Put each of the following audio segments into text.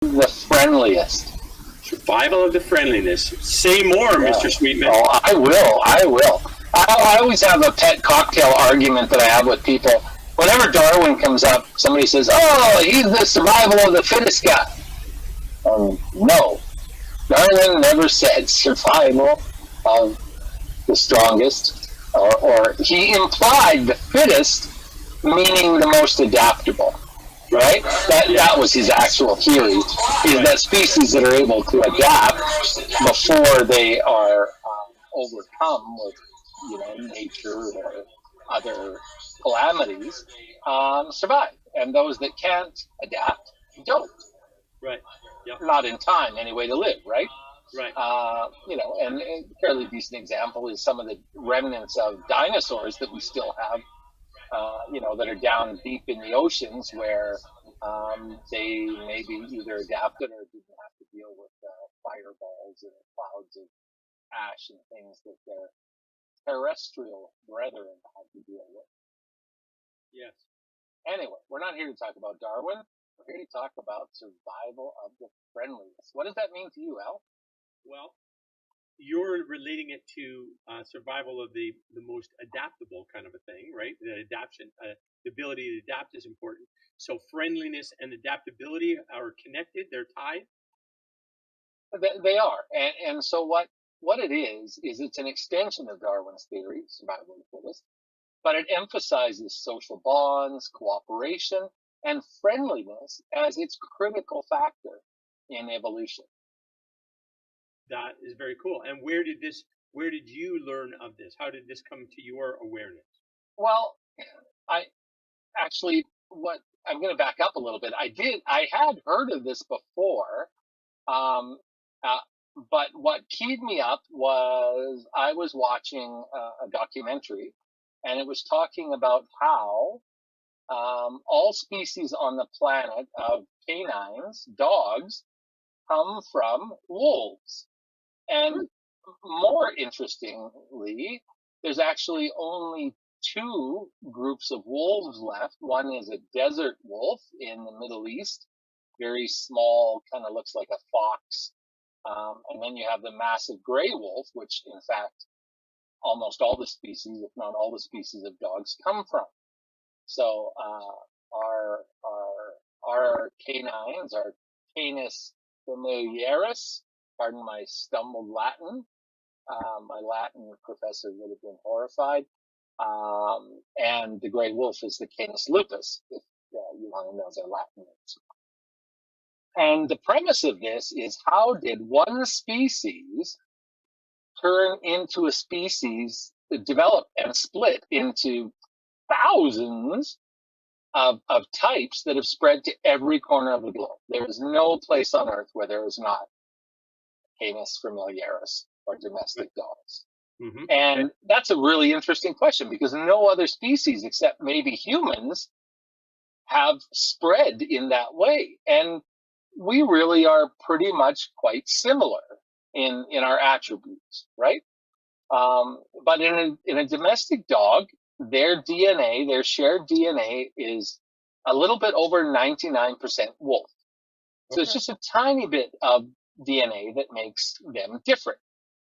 the friendliest. Survival of the friendliness. Say more, yeah. Mr. Sweetman. Oh, I will. I always have a pet cocktail argument that I have with people. Whenever Darwin comes up, somebody says, "Oh, he's the survival of the fittest guy." No, Darwin never said survival of the strongest, or he implied the fittest, meaning the most adaptable. Right? That was his actual theory, is that species that are able to adapt before they are overcome with, nature or other calamities, survive. And those that can't adapt don't. Right. Yep. Not in time, any way to live, right? Right. And a fairly decent example is some of the remnants of dinosaurs that we still have, that are down deep in the oceans where they maybe either adapted or didn't have to deal with fireballs and clouds of ash and things that their terrestrial brethren had to deal with. Yes. Anyway, we're not here to talk about Darwin. We're here to talk about survival of the friendliest. What does that mean to you, Al? Well, you're relating it to survival of the most adaptable kind of a thing, right? The adaptation, the ability to adapt is important. So friendliness and adaptability are connected; they're tied. They are, and so what it is it's an extension of Darwin's theory, survival of the fittest, but it emphasizes social bonds, cooperation, and friendliness as its critical factor in evolution. That is very cool. And where did you learn of this? How did this come to your awareness? Well, I'm going to back up a little bit. I had heard of this before, but what keyed me up was I was watching a documentary, and it was talking about how all species on the planet of canines, dogs, come from wolves. And more interestingly, there's actually only two groups of wolves left. One is a desert wolf in the Middle East, very small, kind of looks like a fox. And then you have the massive gray wolf, which in fact, almost all the species, if not all the species of dogs, come from. So our canines, our Canis familiaris, pardon my stumbled Latin. My Latin professor would have been horrified. And the gray wolf is the Canis lupus, if you want to know their Latin names. And the premise of this is, how did one species turn into a species that developed and split into thousands of types that have spread to every corner of the globe? There is no place on Earth where there is not Canis familiaris, or domestic dogs. Mm-hmm. And that's a really interesting question, because no other species except maybe humans have spread in that way. And we really are pretty much quite similar in our attributes, right? But in a domestic dog, their DNA, their shared DNA, is a little bit over 99% wolf. So It's just a tiny bit of DNA that makes them different.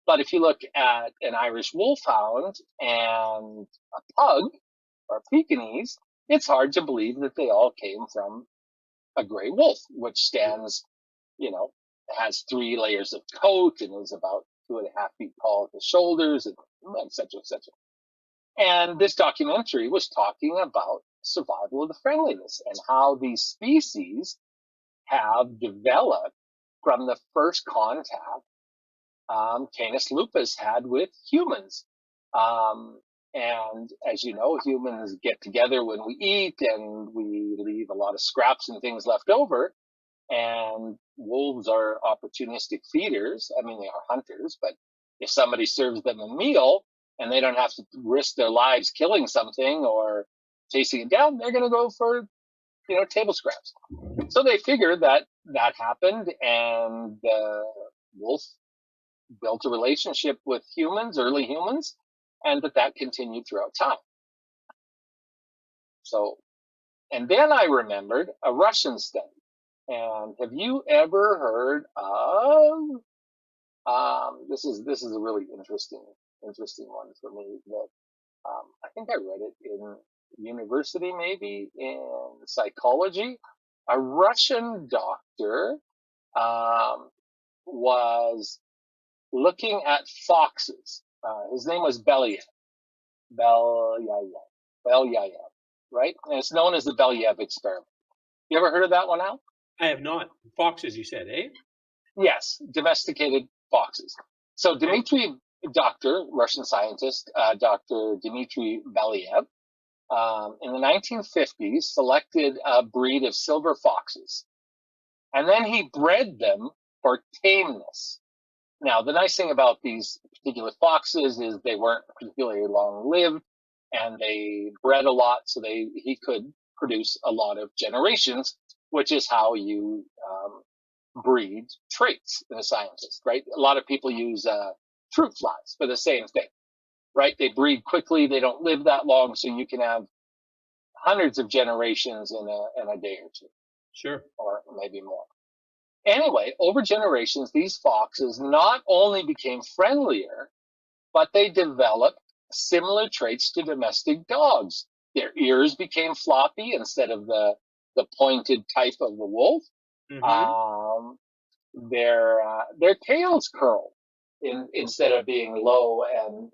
But if you look at an Irish wolfhound and a pug or a Pekingese, it's hard to believe that they all came from a gray wolf, which stands, has 3 layers of coat and is about 2.5 feet tall at the shoulders, and et cetera, et cetera. And this documentary was talking about survival of the friendliness and how these species have developed from the first contact Canis lupus had with humans. And as you know, humans get together when we eat, and we leave a lot of scraps and things left over. And wolves are opportunistic feeders. I mean, they are hunters, but if somebody serves them a meal and they don't have to risk their lives killing something or chasing it down, they're going to go for, table scraps. So they figured that happened, and the wolf built a relationship with humans, early humans, and that continued throughout time. So, and then I remembered a Russian study. And have you ever heard of this is a really interesting one for me that I think I read it in university, maybe in psychology. A Russian doctor um, was looking at foxes. His name was Belyayev, Belyayev, right? And it's known as the Belyayev experiment. You ever heard of that one, Al? I have not. Foxes, you said, eh? Yes, domesticated foxes. So Russian scientist, Dr. Dmitry Belyayev, in the 1950s, selected a breed of silver foxes, and then he bred them for tameness. Now, the nice thing about these particular foxes is they weren't particularly long-lived, and they bred a lot, so he could produce a lot of generations, which is how you breed traits in a scientist, right? A lot of people use fruit flies for the same thing, right? They breed quickly, they don't live that long, so you can have hundreds of generations in a day or two. Sure. Or maybe more. Anyway, over generations, these foxes not only became friendlier, but they developed similar traits to domestic dogs. Their ears became floppy instead of the pointed type of the wolf. Mm-hmm. Their tails curled instead of being low and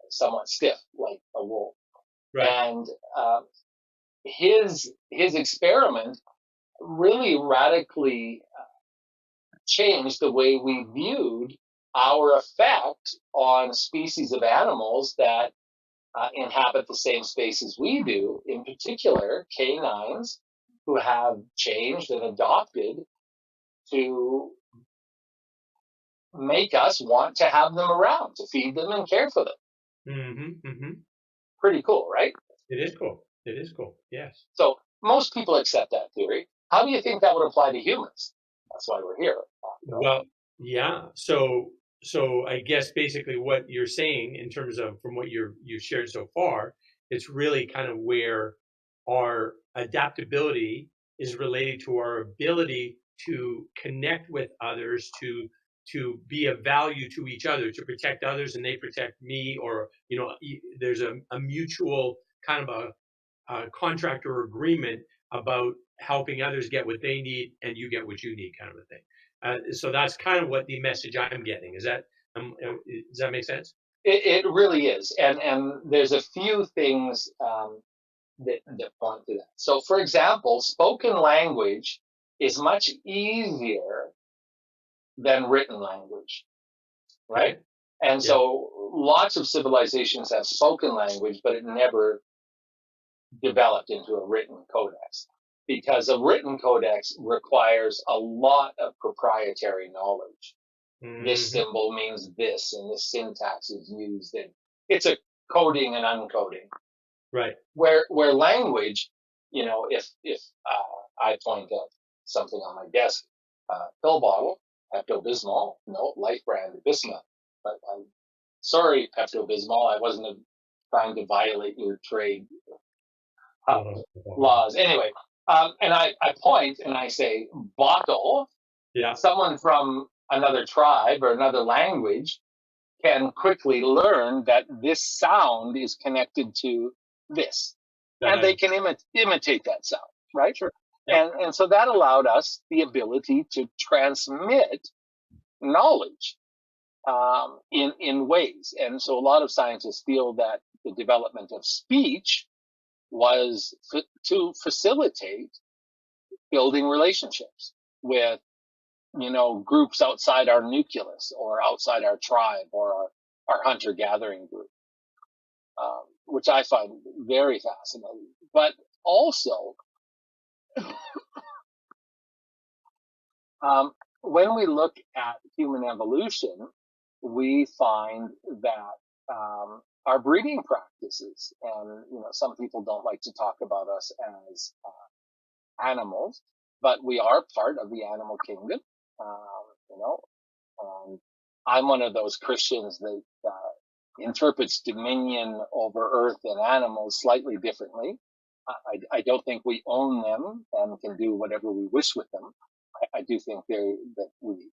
somewhat stiff like a wolf. Right. And his experiment really radically changed the way we viewed our effect on species of animals that inhabit the same spaces we do, in particular canines who have changed and adopted to make us want to have them around, to feed them and care for them. Mm-hmm. Mm-hmm. Pretty cool, right? It is cool. It is cool. Yes. So most people accept that theory. How do you think that would apply to humans? That's why we're here. Well, yeah. So I guess basically what you're saying in terms of from what you've shared so far, it's really kind of where our adaptability is related to our ability to connect with others, to be of value to each other, to protect others and they protect me, or there's a mutual kind of a contract or agreement about helping others get what they need and you get what you need, kind of a thing. So that's kind of what the message I'm getting. Is that does that make sense? It really is, and there's a few things that point to that. So, for example, spoken language is much easier than written language, right? Okay. And so, lots of civilizations have spoken language, but it never developed into a written codex because a written codex requires a lot of proprietary knowledge. Mm-hmm. This symbol means this, and this syntax is used, and it's a coding and uncoding. Right. Where language, if I point out something on my desk, pill bottle, Pepto-Bismol, no, Life brand, Bismuth. But I'm sorry, Pepto-Bismol, I wasn't trying to violate your trade laws. Anyway, and I point and I say bottle. Yeah. Someone from another tribe or another language can quickly learn that this sound is connected to this, and they can imitate that sound, right? Sure. Yep. And so that allowed us the ability to transmit knowledge in ways. And so a lot of scientists feel that the development of speech was to facilitate building relationships with groups outside our nucleus or outside our tribe or our hunter-gathering group, which I find very fascinating. But also, when we look at human evolution, we find that our breeding practices, and some people don't like to talk about us as animals, but we are part of the animal kingdom. And I'm one of those Christians that interprets dominion over earth and animals slightly differently. I don't think we own them and can do whatever we wish with them. I do think that we,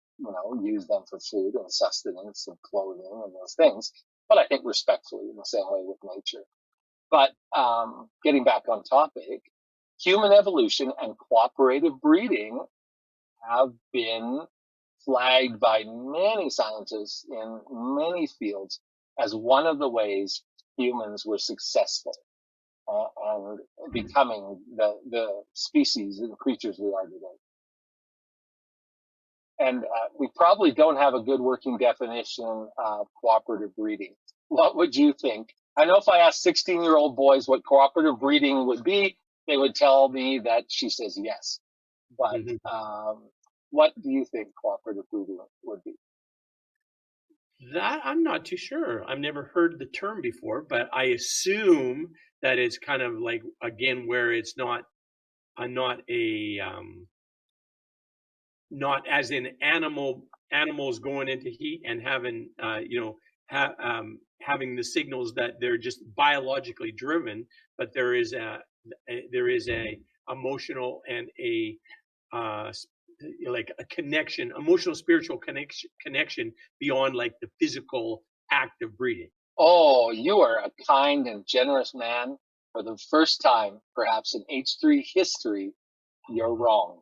use them for food and sustenance and clothing and those things. But I think respectfully in the same way with nature. But getting back on topic, human evolution and cooperative breeding have been flagged by many scientists in many fields as one of the ways humans were successful and becoming the species and creatures we are today. And we probably don't have a good working definition of cooperative breeding. What would you think? I know if I asked 16-year-old boys what cooperative breeding would be, they would tell me that she says yes. But what do you think cooperative breeding would be? That I'm not too sure. I've never heard the term before, but I assume that it's kind of like, again, where it's not as in animals going into heat and having having the signals that they're just biologically driven, but there is a emotional and like a connection, emotional spiritual connection beyond like the physical act of breeding. Oh, you are a kind and generous man. For the first time, perhaps in H3 history, you're wrong.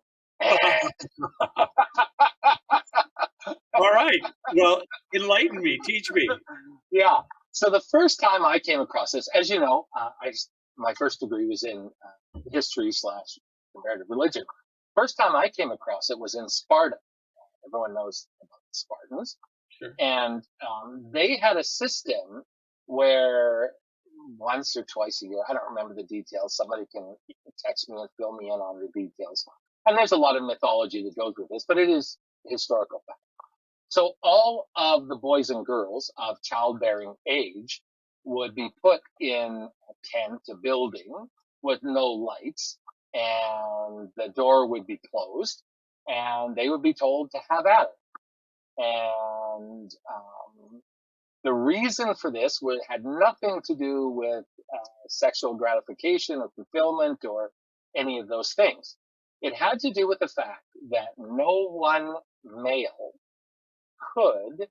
All right. Well, enlighten me, teach me. Yeah. So the first time I came across this, as you know, my first degree was in history/comparative religion. First time I came across it was in Sparta. Everyone knows about the Spartans. Sure. And they had a system where once or twice a year, I don't remember the details, somebody can text me and fill me in on the details. And there's a lot of mythology that goes with this, but it is historical fact. So all of the boys and girls of childbearing age would be put in a tent, a building with no lights, and the door would be closed, and they would be told to have at it. And the reason for this had nothing to do with sexual gratification or fulfillment or any of those things. It had to do with the fact that no one male could,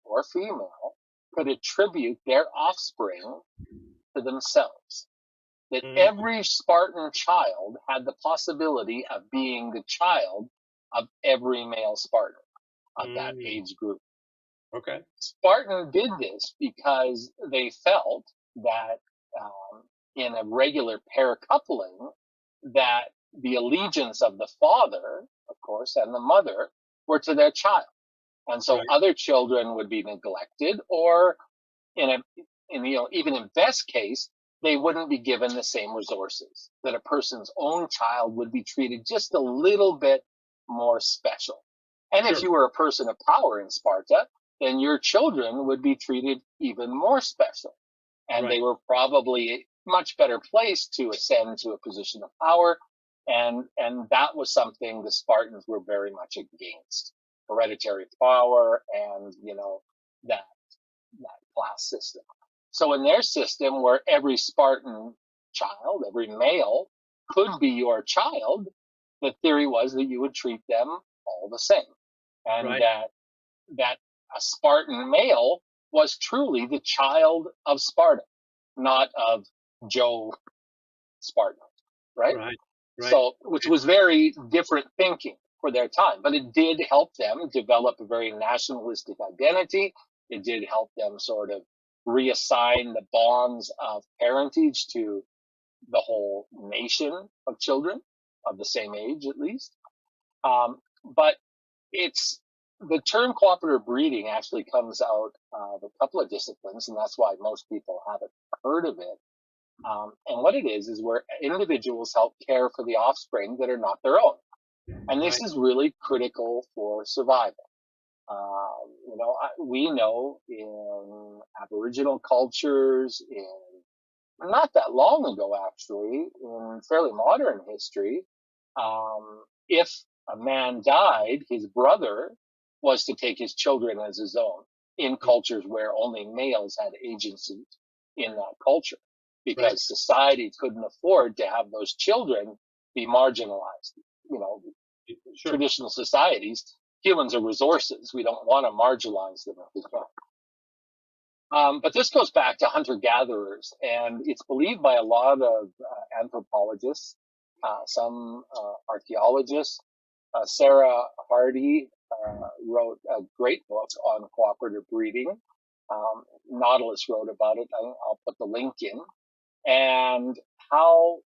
or female, could attribute their offspring to themselves. That every Spartan child had the possibility of being the child of every male Spartan of that age group. Okay. Spartan did this because they felt that in a regular pair coupling, that the allegiance of the father, of course, and the mother were to their child. And so other children would be neglected, or even in best case, they wouldn't be given the same resources, that a person's own child would be treated just a little bit more special. And if you were a person of power in Sparta, then your children would be treated even more special. And they were probably much better placed to ascend to a position of power. And that was something the Spartans were very much against. Hereditary power and, that class system. So in their system, where every Spartan child, every male could be your child, the theory was that you would treat them all the same. And that a Spartan male was truly the child of Sparta, not of Joe Spartan, right? So, which was very different thinking for their time, but it did help them develop a very nationalistic identity. It did help them sort of reassign the bonds of parentage to the whole nation of children of the same age, at least. But the term cooperative breeding actually comes out of a couple of disciplines, and that's why most people haven't heard of it. And what it is where individuals help care for the offspring that are not their own. And this is really critical for survival. We know in Aboriginal cultures, not that long ago, actually, in fairly modern history, if a man died, his brother was to take his children as his own in cultures where only males had agency in that culture. because society couldn't afford to have those children be marginalized. Sure. Traditional societies, humans are resources. We don't want to marginalize them if we can. But this goes back to hunter-gatherers, and it's believed by a lot of anthropologists, some archaeologists. Sarah Hardy wrote a great book on cooperative breeding. Nautilus wrote about it. I'll put the link in. And how,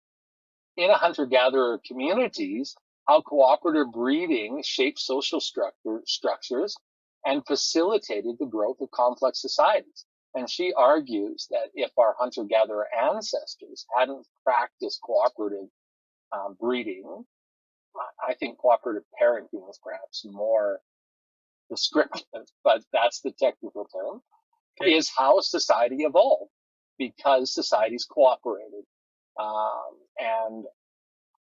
in a hunter-gatherer communities, how cooperative breeding shaped social structures and facilitated the growth of complex societies. And she argues that if our hunter-gatherer ancestors hadn't practiced cooperative breeding, I think cooperative parenting is perhaps more descriptive, but that's the technical term, is how society evolved, because societies cooperated. And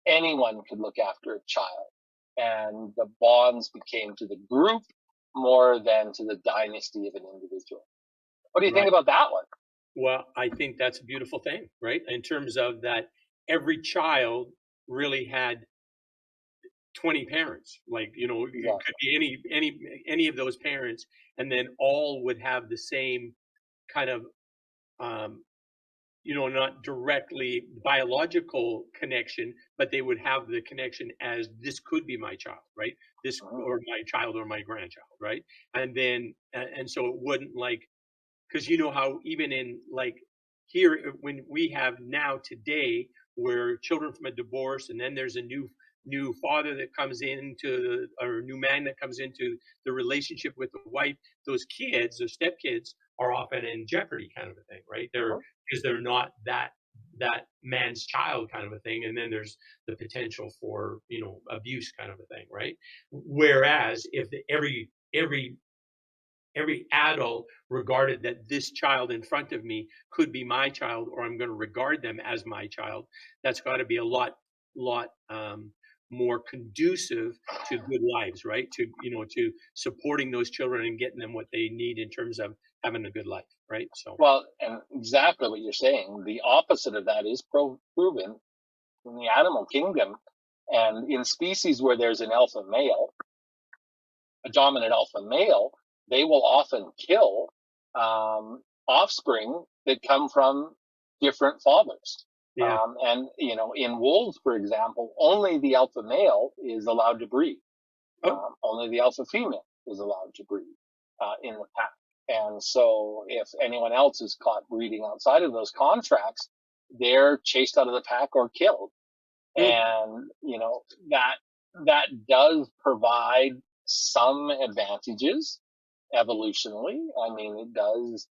anyone could look after a child. And the bonds became to the group more than to the dynasty of an individual. What do you think about that one? Well, I think that's a beautiful thing, right? In terms of that, every child really had 20 parents. Like, it could be any of those parents, and then all would have the same kind of, not directly biological connection, but they would have the connection as this could be my child, right? This or my child or my grandchild, right? And then, and so it wouldn't because how even in here, when we have now today, where children from a divorce, and then there's a new father that comes into, or new man that comes into the relationship with the wife, those kids, those stepkids, are often in jeopardy, kind of a thing, right? Because they're not that man's child, kind of a thing, and then there's the potential for abuse, kind of a thing, right? Whereas if every adult regarded that this child in front of me could be my child, or I'm going to regard them as my child, that's got to be a lot more conducive to good lives, right? To supporting those children and getting them what they need in terms of having a good life, right? So, well, and exactly what you're saying. The opposite of that is proven in the animal kingdom, and in species where there's an alpha male, a dominant alpha male, they will often kill offspring that come from different fathers. yeah. And in wolves, for example, only the alpha male is allowed to breed. Only the alpha female is allowed to breed in the pack. And so if anyone else is caught breeding outside of those contracts, they're chased out of the pack or killed. And, that does provide some advantages evolutionally. I mean, it does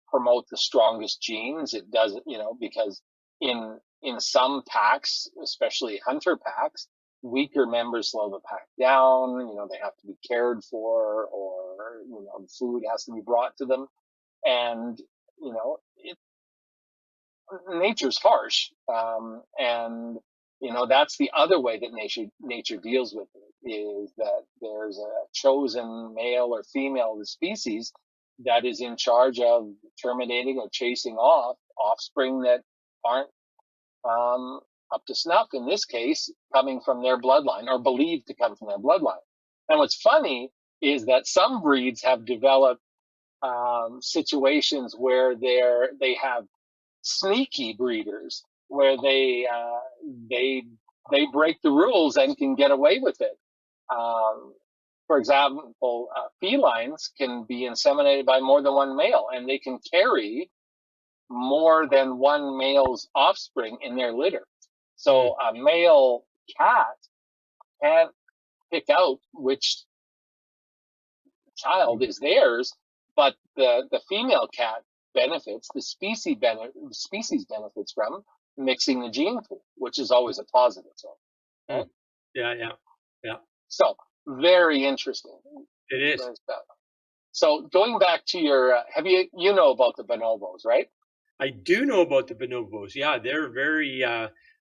promote the strongest genes. It does, because in some packs, especially hunter packs, weaker members slow the pack down. They have to be cared for, or food has to be brought to them, and nature's harsh, and that's the other way that nature deals with it, is that there's a chosen male or female of the species that is in charge of terminating or chasing off offspring that aren't up to snuff, in this case, coming from their bloodline, or believed to come from their bloodline. And what's funny is that some breeds have developed situations where they have sneaky breeders, where they break the rules and can get away with it. For example, felines can be inseminated by more than one male, and they can carry more than one male's offspring in their litter. So a male cat can't pick out which child is theirs, but the female cat benefits, the species benefits from mixing the gene pool, which is always a positive. So, right? Yeah. So very interesting. It is. So going back to your, you know about the bonobos, right? I do know about the bonobos. Yeah, they're very,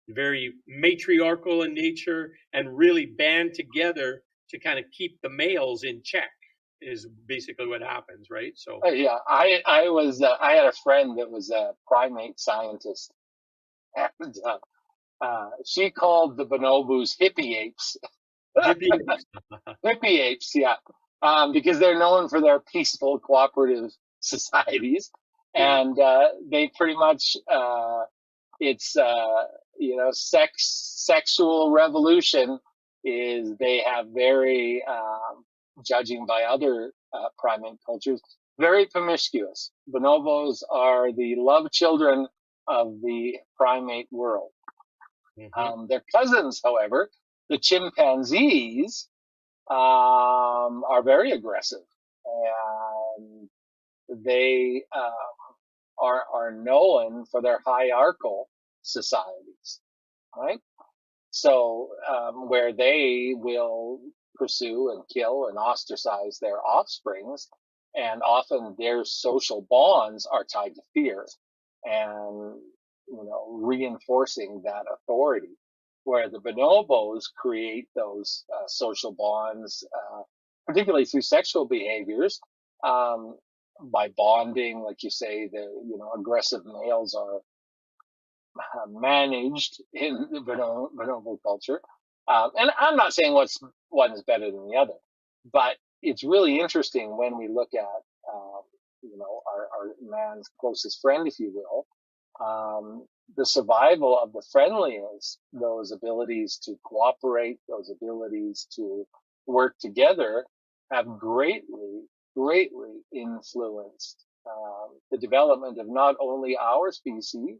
very matriarchal in nature, and really band together to kind of keep the males in check. is basically what happens, right? So Yeah, I had a friend that was a primate scientist, and she called the bonobos hippie apes. hippie. Hippie apes, yeah, because they're known for their peaceful, cooperative societies, Yeah. and they pretty much it's sexual revolution is they have very judging by other primate cultures very promiscuous. Bonobos are the love children of the primate world. Hmm. Their cousins, however, the chimpanzees, are very aggressive, and they are known for their hierarchical societies, right? So where they will pursue and kill and ostracize their offsprings, and often their social bonds are tied to fear and reinforcing that authority. Where the bonobos create those social bonds, particularly through sexual behaviors, um, by bonding, like you say, the aggressive males are managed in the bonobo culture. And I'm not saying one is better than the other, but it's really interesting when we look at our man's closest friend, if you will, the survival of the friendliest, those abilities to cooperate, those abilities to work together, have greatly influenced the development of not only our species,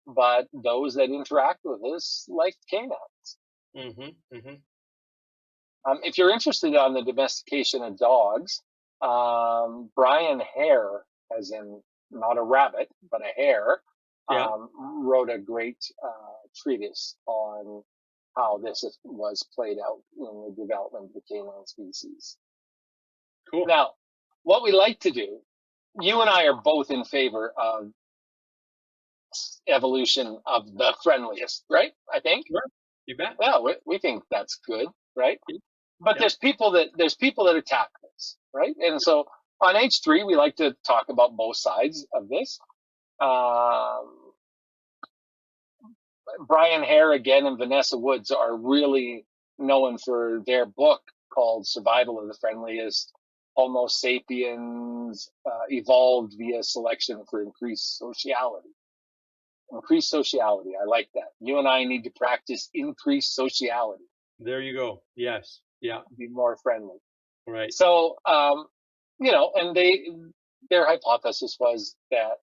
but those that interact with us, like canines. Hmm. Hmm. If you're interested on the domestication of dogs, Brian Hare, as in not a rabbit, but a hare, Yeah. wrote a great treatise on how this was played out in the development of the canine species. Cool. Now, what we like to do, you and I are both in favor of evolution of the friendliest, right? I think. Sure. You bet. Yeah, we think that's good, right? But Yeah. there's people that attack this, right? And so on H3, we like to talk about both sides of this. Um, Brian Hare again and Vanessa Woods are really known for their book called "Survival of the Friendliest." Homo sapiens evolved via selection for increased sociality. Increased sociality. I like that. You and I need to practice increased sociality. There you go. Yes. Yeah. Be more friendly. Right. So, and their hypothesis was that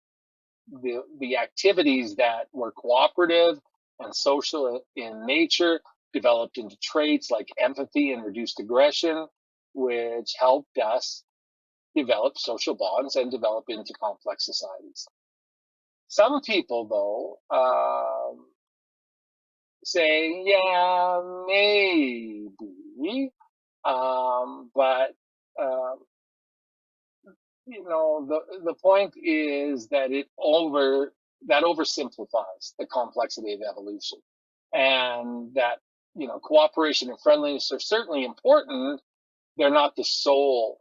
the activities that were cooperative and social in nature developed into traits like empathy and reduced aggression, which helped us develop social bonds and develop into complex societies. Some people, though, say, yeah, maybe, but um, the point is that that oversimplifies the complexity of evolution, and that cooperation and friendliness are certainly important. They're not the sole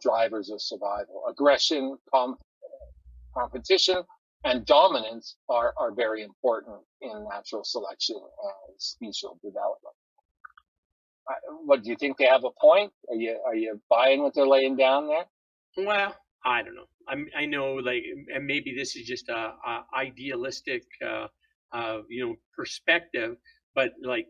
drivers of survival. Aggression, competition, and dominance are very important in natural selection and special development. What do you think? They have a point? Are you buying what they're laying down there? Well, I don't know. I know, like, and maybe this is just a idealistic, perspective, but like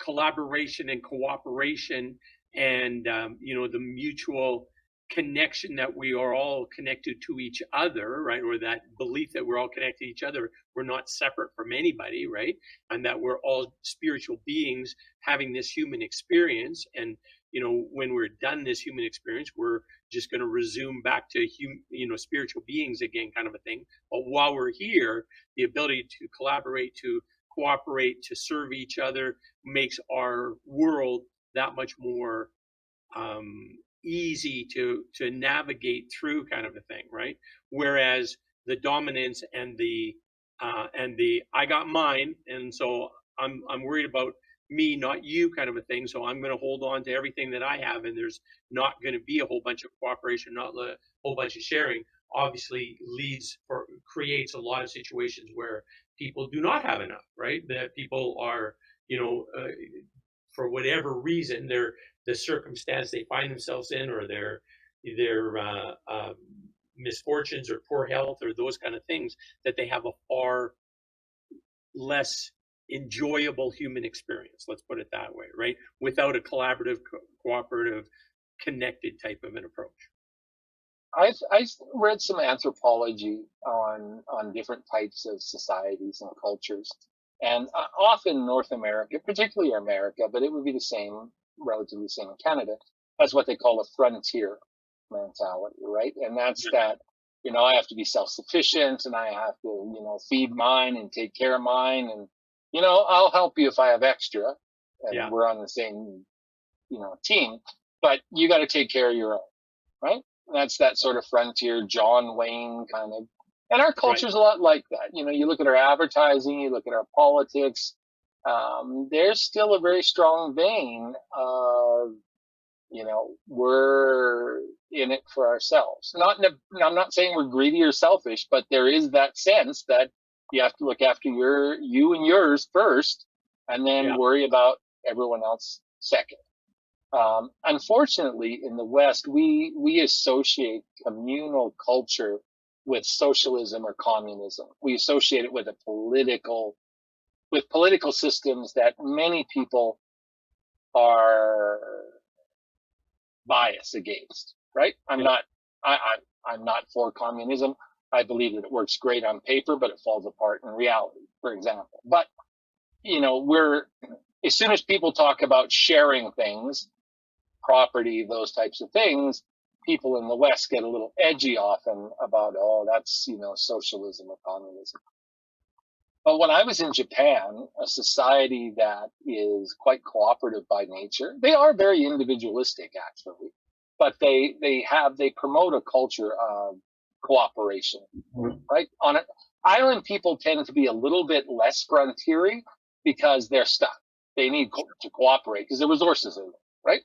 collaboration and cooperation, and the mutual connection that we are all connected to each other, right? Or that belief that we're all connected to each other, we're not separate from anybody, right? And that we're all spiritual beings having this human experience. And when we're done this human experience, we're just going to resume back to spiritual beings again, kind of a thing. But while we're here, the ability to collaborate, to cooperate, to serve each other makes our world that much more easy to navigate through, kind of a thing, right? Whereas the dominance and the I got mine, and so I'm worried about me, not you kind of a thing. So I'm going to hold on to everything that I have, and there's not going to be a whole bunch of cooperation, not a whole bunch of sharing. Obviously, creates a lot of situations where people do not have enough, right? That people are, for whatever reason, the circumstance they find themselves in, or their misfortunes or poor health or those kind of things, that they have a far less enjoyable human experience, let's put it that way, right? Without a collaborative, cooperative, connected type of an approach. I've read some anthropology on different types of societies and cultures, and often North America, particularly America, but it would be the same, relatively the same in Canada, as what they call a frontier mentality, right? And that's that, I have to be self-sufficient, and I have to, feed mine and take care of mine, and I'll help you if I have extra, and we're on the same, team, but you got to take care of your own, right? That's that sort of frontier John Wayne kind of, and our culture's a lot like that. You look at our advertising, you look at our politics. There's still a very strong vein of, we're in it for ourselves. I'm not saying we're greedy or selfish, but there is that sense that you have to look after you and yours first, and then worry about everyone else second. Unfortunately, in the West, we associate communal culture with socialism or communism. We associate it with political systems that many people are biased against. Right? I'm not for communism. I believe that it works great on paper, but it falls apart in reality, for example. But as soon as people talk about sharing things, property, those types of things, people in the West get a little edgy often about, that's, socialism or communism. But when I was in Japan, a society that is quite cooperative by nature, they are very individualistic actually, but they promote a culture of cooperation, right? Island people tend to be a little bit less frontiery because they're stuck. They need to cooperate because the resources are there, right?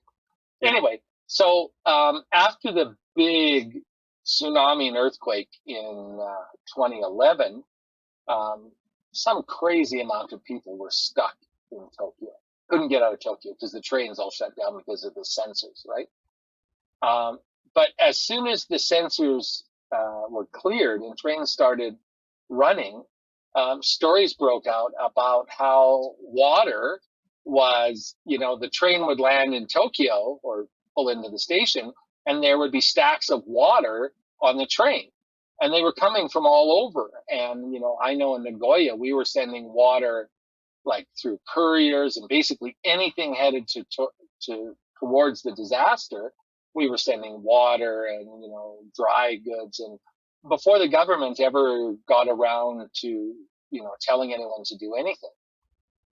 Anyway, so after the big tsunami and earthquake in 2011, some crazy amount of people were stuck in Tokyo. Couldn't get out of Tokyo because the trains all shut down because of the sensors, right? But as soon as the sensors were cleared and trains started running, stories broke out about how water was, the train would land in Tokyo or pull into the station, and there would be stacks of water on the train. And they were coming from all over. And, I know in Nagoya, we were sending water like through couriers, and basically anything headed towards the disaster, we were sending water and, dry goods. And before the government ever got around to, telling anyone to do anything.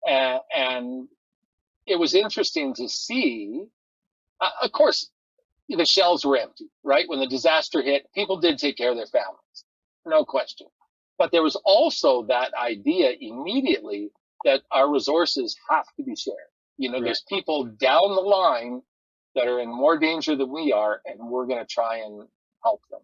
And it was interesting to see, of course, the shelves were empty, right? When the disaster hit, people did take care of their families, no question. But there was also that idea immediately that our resources have to be shared. There's people down the line that are in more danger than we are, and we're going to try and help them.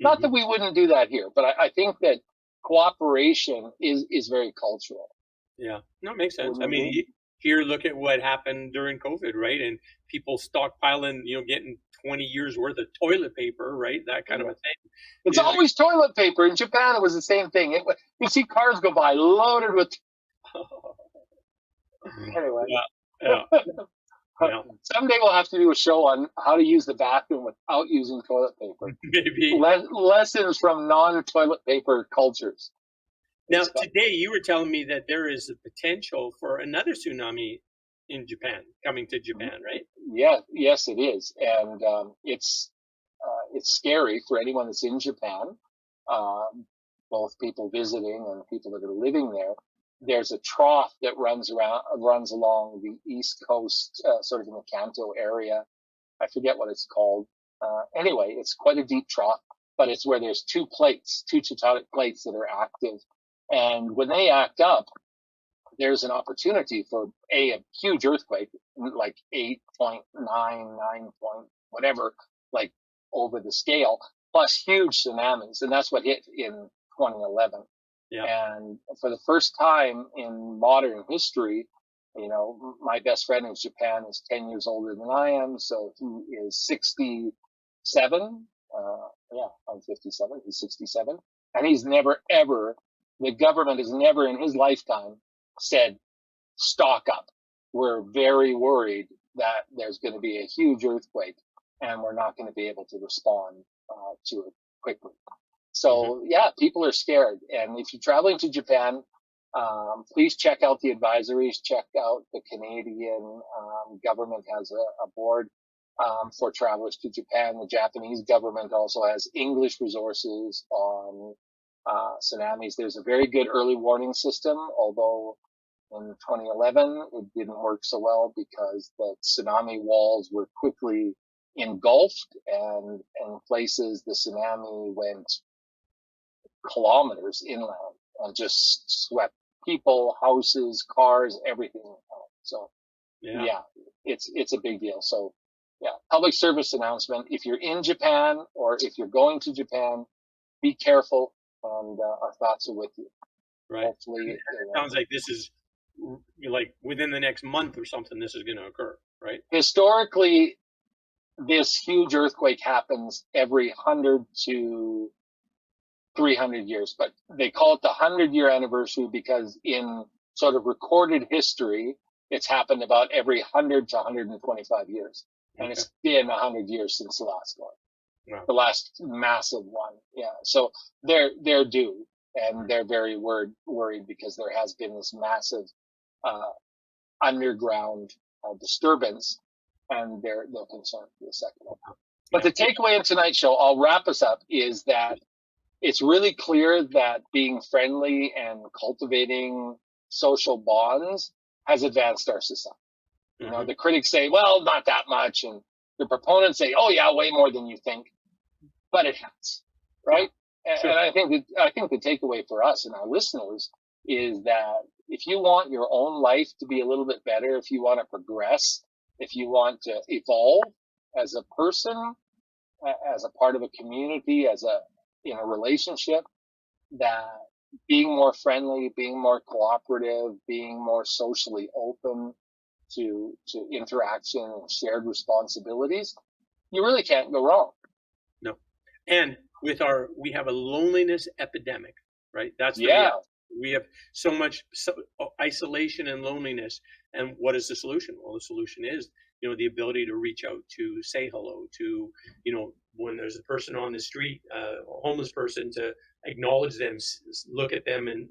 Not that we wouldn't do that here, but I think that cooperation is very cultural. Yeah, no, it makes sense. I mean, here, look at what happened during COVID, right? And people stockpiling, getting 20 years worth of toilet paper, right? That kind of a thing. It's always toilet paper. In Japan, it was the same thing. You see cars go by loaded with. Anyway. Yeah. Someday we'll have to do a show on how to use the bathroom without using toilet paper. Maybe. Lessons from non-toilet paper cultures. Now, today you were telling me that there is a potential for another tsunami in Japan, coming to Japan, right? Yeah, yes, it is. And it's scary for anyone that's in Japan, both people visiting and people that are living there. There's a trough that runs along the east coast, sort of in the Kanto area. I forget what it's called. Anyway, it's quite a deep trough, but it's where there's two tectonic plates that are active. And when they act up, there's an opportunity for a huge earthquake, like 8.9, 9 point, whatever, like over the scale, plus huge tsunamis. And that's what hit in 2011. Yeah. And for the first time in modern history, you know, my best friend in Japan is 10 years older than I am. So he is 67. Yeah, I'm 57. He's 67. And he's never, ever, the government has never in his lifetime said, stock up. We're very worried that there's going to be a huge earthquake and we're not going to be able to respond to it quickly. So yeah, people are scared. And if you're traveling to Japan, please check out the advisories, check out the Canadian government has a board for travelers to Japan. The Japanese government also has English resources on tsunamis. There's a very good early warning system, although in 2011 it didn't work so well because the tsunami walls were quickly engulfed, and in places the tsunami went kilometers inland and just swept people, houses, cars, everything. So yeah, it's a big deal. So yeah, public service announcement. If you're in Japan or if you're going to Japan, be careful, and our thoughts are with you. Right. Hopefully, it sounds like this is like within the next month or something, this is going to occur, right? Historically, this huge earthquake happens every 100 to 300 years, but they call it the 100-year anniversary because in sort of recorded history, it's happened about every 100 to 125 years. And it's been 100 years since the last one. Wow. The last massive one. Yeah. So they're due, and they're very worried because there has been this massive underground disturbance, and they're concerned for the second one. But the takeaway in tonight's show, I'll wrap us up, is that it's really clear that being friendly and cultivating social bonds has advanced our society. You know, the critics say, well, not that much. And the proponents say, oh yeah, way more than you think. But it has, right? Sure. And I think the takeaway for us and our listeners is that if you want your own life to be a little bit better, if you want to progress, if you want to evolve as a person, as a part of a community, in a relationship, that being more friendly, being more cooperative, being more socially open to interaction and shared responsibilities, you really can't go wrong. No. And we have a loneliness epidemic, right? That's we have so much isolation and loneliness. And what is the solution? Well, the solution is, you know, the ability to reach out, to say hello, to, you know, when there's a person on the street, a homeless person, to acknowledge them, look at them and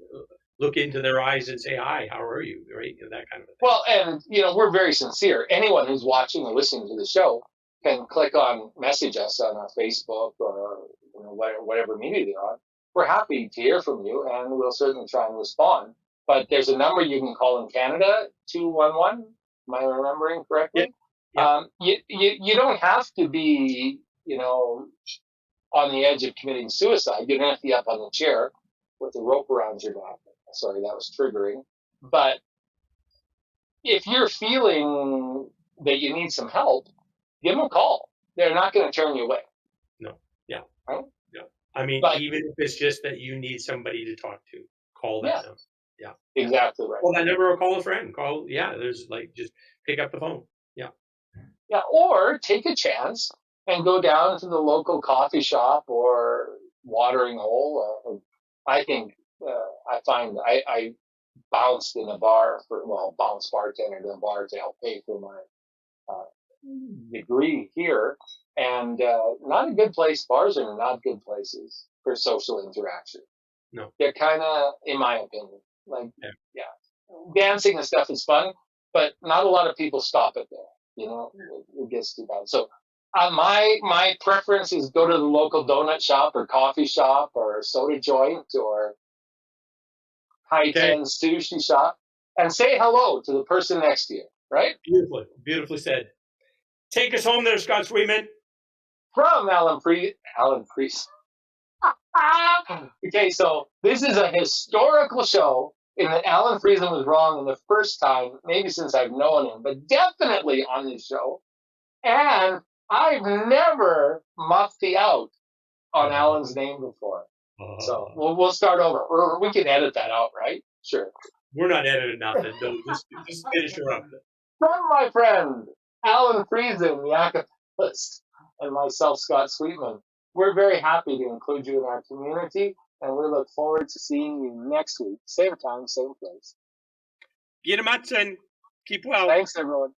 look into their eyes and say, hi, how are you? Right? You know, that kind of thing. Well, and, you know, we're very sincere. Anyone who's watching or listening to the show can click on message us on our Facebook or, you know, whatever media they're on. We're happy to hear from you, and we'll certainly try and respond. But there's a number you can call in Canada, 211. Am I remembering correctly? Yeah. You don't have to be, you know, on the edge of committing suicide. You don't have to be up on the chair with a rope around your neck. Sorry, that was triggering. But if you're feeling that you need some help, give them a call. They're not going to turn you away. No. Yeah. Right? Yeah. I mean, even if it's just that you need somebody to talk to, call that number. Yeah. Exactly right. Well, that number, or call a friend. There's like, just pick up the phone. Yeah. Yeah. Or take a chance and go down to the local coffee shop or watering hole. I think, I find I bounced in a bar bounced bartender in a bar to help pay for my degree here. And not a good place. Bars are not good places for social interaction. No. They're kind of, in my opinion, like, dancing and stuff is fun, but not a lot of people stop it there. You know, it gets too bad. So my preference is go to the local donut shop or coffee shop or soda joint or high-end sushi shop and say hello to the person next to you, right? Beautifully said. Take us home there, Scott Sweetman. From Allan Friesen. Okay, so this is a historical show And Alan Friesen was wrong in the first time, maybe since I've known him, but definitely on this show. And I've never muffed the out on Alan's name before. So we'll start over. Or we can edit that out, right? Sure. We're not editing nothing. No, just finish her up. From my friend, Alan Friesen, the acapellist, and myself, Scot Sweetman, we're very happy to include you in our community, and we look forward to seeing you next week. Same time, same place. Get him out, son. Keep well. Thanks, everyone.